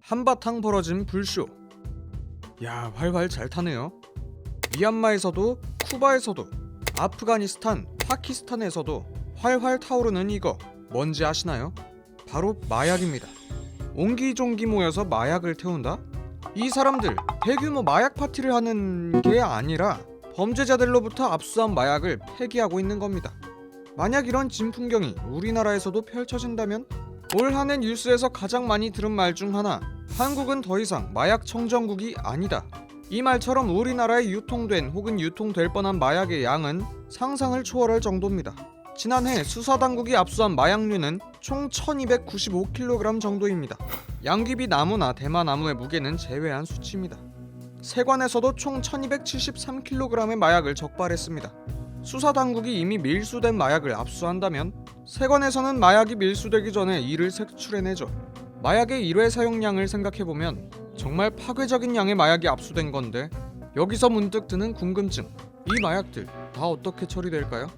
한바탕 벌어진 불쇼. 야, 활활 잘 타네요. 미얀마에서도, 쿠바에서도, 아프가니스탄, 파키스탄에서도 활활 타오르는 이거 뭔지 아시나요? 바로 마약입니다. 옹기종기 모여서 마약을 태운다? 이 사람들 대규모 마약 파티를 하는 게 아니라 범죄자들로부터 압수한 마약을 폐기하고 있는 겁니다. 만약 이런 진풍경이 우리나라에서도 펼쳐진다면 올 한해 뉴스에서 가장 많이 들은 말 중 하나, 한국은 더 이상 마약 청정국이 아니다. 이 말처럼 우리나라에 유통된 혹은 유통될 뻔한 마약의 양은 상상을 초월할 정도입니다. 지난해 수사당국이 압수한 마약류는 총 1295kg 정도입니다. 양귀비 나무나 대마나무의 무게는 제외한 수치입니다. 세관에서도 총 1273kg의 마약을 적발했습니다. 수사당국이 이미 밀수된 마약을 압수한다면 세관에서는 마약이 밀수되기 전에 이를 색출해내죠. 마약의 1회 사용량을 생각해보면 정말 파괴적인 양의 마약이 압수된 건데, 여기서 문득 드는 궁금증, 이 마약들 다 어떻게 처리될까요?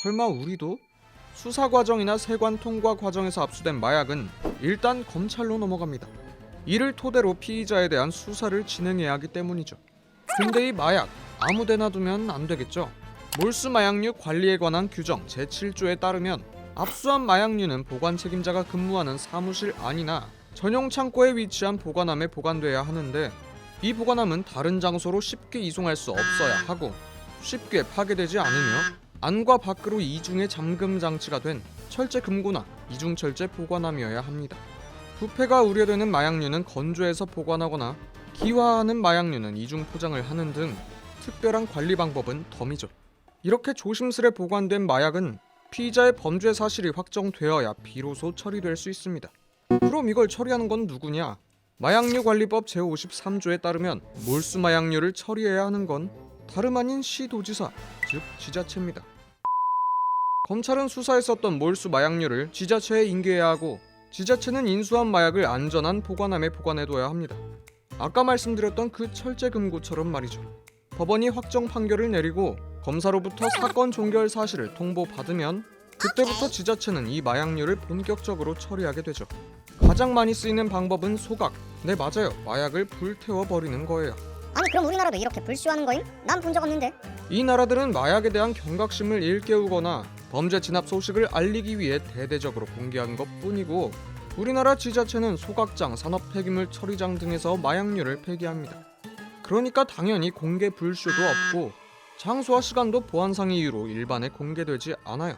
설마 우리도? 수사 과정이나 세관 통과 과정에서 압수된 마약은 일단 검찰로 넘어갑니다. 이를 토대로 피의자에 대한 수사를 진행해야 하기 때문이죠. 근데 이 마약 아무데나 두면 안 되겠죠? 몰수 마약류 관리에 관한 규정 제7조에 따르면 압수한 마약류는 보관 책임자가 근무하는 사무실 안이나 전용 창고에 위치한 보관함에 보관돼야 하는데, 이 보관함은 다른 장소로 쉽게 이송할 수 없어야 하고 쉽게 파괴되지 않으며 안과 밖으로 이중의 잠금 장치가 된 철제 금고나 이중 철제 보관함이어야 합니다. 부패가 우려되는 마약류는 건조해서 보관하거나 기화하는 마약류는 이중 포장을 하는 등 특별한 관리 방법은 덤이죠. 이렇게 조심스레 보관된 마약은 피의자의 범죄 사실이 확정되어야 비로소 처리될 수 있습니다. 그럼 이걸 처리하는 건 누구냐? 마약류관리법 제53조에 따르면 몰수 마약류를 처리해야 하는 건 다름 아닌 시도지사, 즉 지자체입니다. 검찰은 수사에 썼던 몰수 마약류를 지자체에 인계해야 하고, 지자체는 인수한 마약을 안전한 보관함에 보관해둬야 합니다. 아까 말씀드렸던 그 철제 금고처럼 말이죠. 법원이 확정 판결을 내리고 검사로부터 사건 종결 사실을 통보받으면 그때부터 지자체는 이 마약류를 본격적으로 처리하게 되죠. 가장 많이 쓰이는 방법은 소각. 네, 맞아요. 마약을 불태워 버리는 거예요. 아니 그럼 우리나라도 이렇게 불쇼하는 거임? 난 본 적 없는데. 이 나라들은 마약에 대한 경각심을 일깨우거나 범죄 진압 소식을 알리기 위해 대대적으로 공개한 것뿐이고, 우리나라 지자체는 소각장, 산업폐기물 처리장 등에서 마약류를 폐기합니다. 그러니까 당연히 공개 불쇼도 없고 장소와 시간도 보안상 이유로 일반에 공개되지 않아요.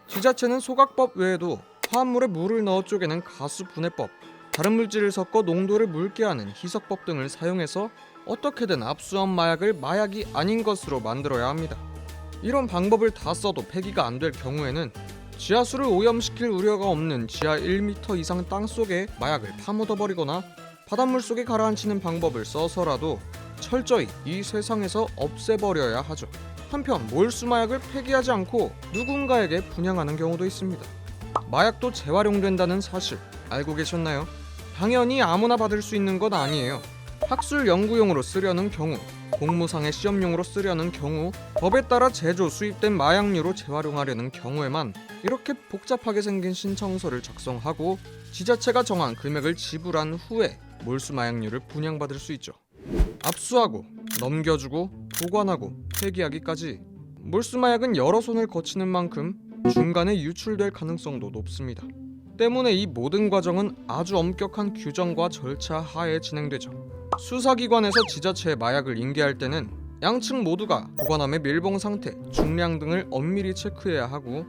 지자체는 소각법 외에도 화합물에 물을 넣어 쪼개는 가수분해법, 다른 물질을 섞어 농도를 묽게 하는 희석법 등을 사용해서 어떻게든 압수한 마약을 마약이 아닌 것으로 만들어야 합니다. 이런 방법을 다 써도 폐기가 안 될 경우에는 지하수를 오염시킬 우려가 없는 지하 1m 이상 땅속에 마약을 파묻어버리거나 바닷물 속에 가라앉히는 방법을 써서라도 철저히 이 세상에서 없애버려야 하죠. 한편 몰수 마약을 폐기하지 않고 누군가에게 분양하는 경우도 있습니다. 마약도 재활용된다는 사실 알고 계셨나요? 당연히 아무나 받을 수 있는 건 아니에요. 학술 연구용으로 쓰려는 경우, 공무상의 시험용으로 쓰려는 경우, 법에 따라 제조 수입된 마약류로 재활용하려는 경우에만 이렇게 복잡하게 생긴 신청서를 작성하고 지자체가 정한 금액을 지불한 후에 몰수 마약류를 분양받을 수 있죠. 압수하고, 넘겨주고, 보관하고, 폐기하기까지 몰수 마약은 여러 손을 거치는 만큼 중간에 유출될 가능성도 높습니다. 때문에 이 모든 과정은 아주 엄격한 규정과 절차 하에 진행되죠. 수사기관에서 지자체에 마약을 인계할 때는 양측 모두가 보관함의 밀봉 상태, 중량 등을 엄밀히 체크해야 하고,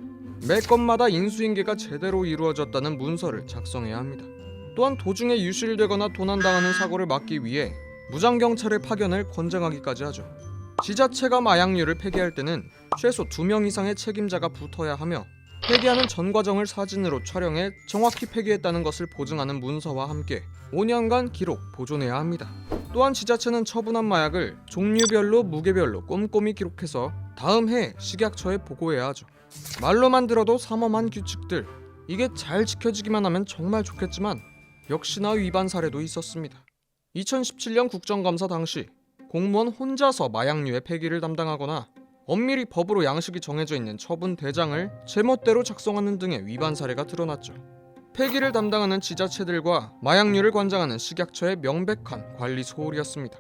매 건마다 인수인계가 제대로 이루어졌다는 문서를 작성해야 합니다. 또한 도중에 유실되거나 도난당하는 사고를 막기 위해 무장경찰의 파견을 권장하기까지 하죠. 지자체가 마약류를 폐기할 때는 최소 2명 이상의 책임자가 붙어야 하며, 폐기하는 전 과정을 사진으로 촬영해 정확히 폐기했다는 것을 보증하는 문서와 함께 5년간 기록, 보존해야 합니다. 또한 지자체는 처분한 마약을 종류별로, 무게별로 꼼꼼히 기록해서 다음 해 식약처에 보고해야 하죠. 말로만 들어도 삼엄한 규칙들, 이게 잘 지켜지기만 하면 정말 좋겠지만 역시나 위반 사례도 있었습니다. 2017년 국정감사 당시 공무원 혼자서 마약류의 폐기를 담당하거나 엄밀히 법으로 양식이 정해져 있는 처분 대장을 제멋대로 작성하는 등의 위반 사례가 드러났죠. 폐기를 담당하는 지자체들과 마약류를 관장하는 식약처의 명백한 관리 소홀이었습니다.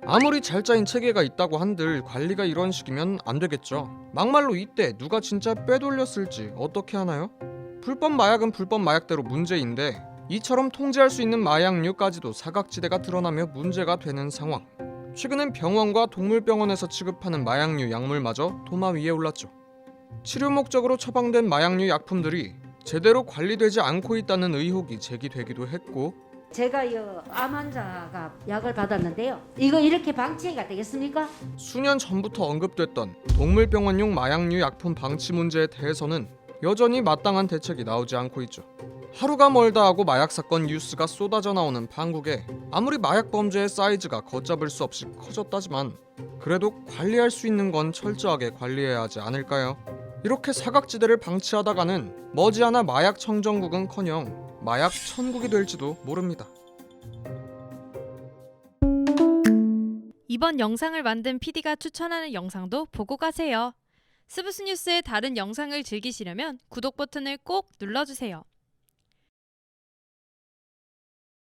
아무리 잘 짜인 체계가 있다고 한들 관리가 이런 식이면 안 되겠죠. 막말로 이때 누가 진짜 빼돌렸을지 어떻게 하나요? 불법 마약은 불법 마약대로 문제인데 이처럼 통제할 수 있는 마약류까지도 사각지대가 드러나며 문제가 되는 상황. 최근엔 병원과 동물병원에서 취급하는 마약류 약물마저 도마 위에 올랐죠. 치료 목적으로 처방된 마약류 약품들이 제대로 관리되지 않고 있다는 의혹이 제기되기도 했고, 제가 암 환자가 약을 받았는데요. 이거 이렇게 방치가 되겠습니까? 수년 전부터 언급됐던 동물병원용 마약류 약품 방치 문제에 대해서는 여전히 마땅한 대책이 나오지 않고 있죠. 하루가 멀다 하고 마약 사건 뉴스가 쏟아져 나오는 판국에 아무리 마약 범죄의 사이즈가 걷잡을 수 없이 커졌다지만 그래도 관리할 수 있는 건 철저하게 관리해야 하지 않을까요? 이렇게 사각지대를 방치하다가는 머지않아 마약 청정국은커녕 마약 천국이 될지도 모릅니다. 이번 영상을 만든 PD가 추천하는 영상도 보고 가세요. 스브스 뉴스의 다른 영상을 즐기시려면 구독 버튼을 꼭 눌러주세요.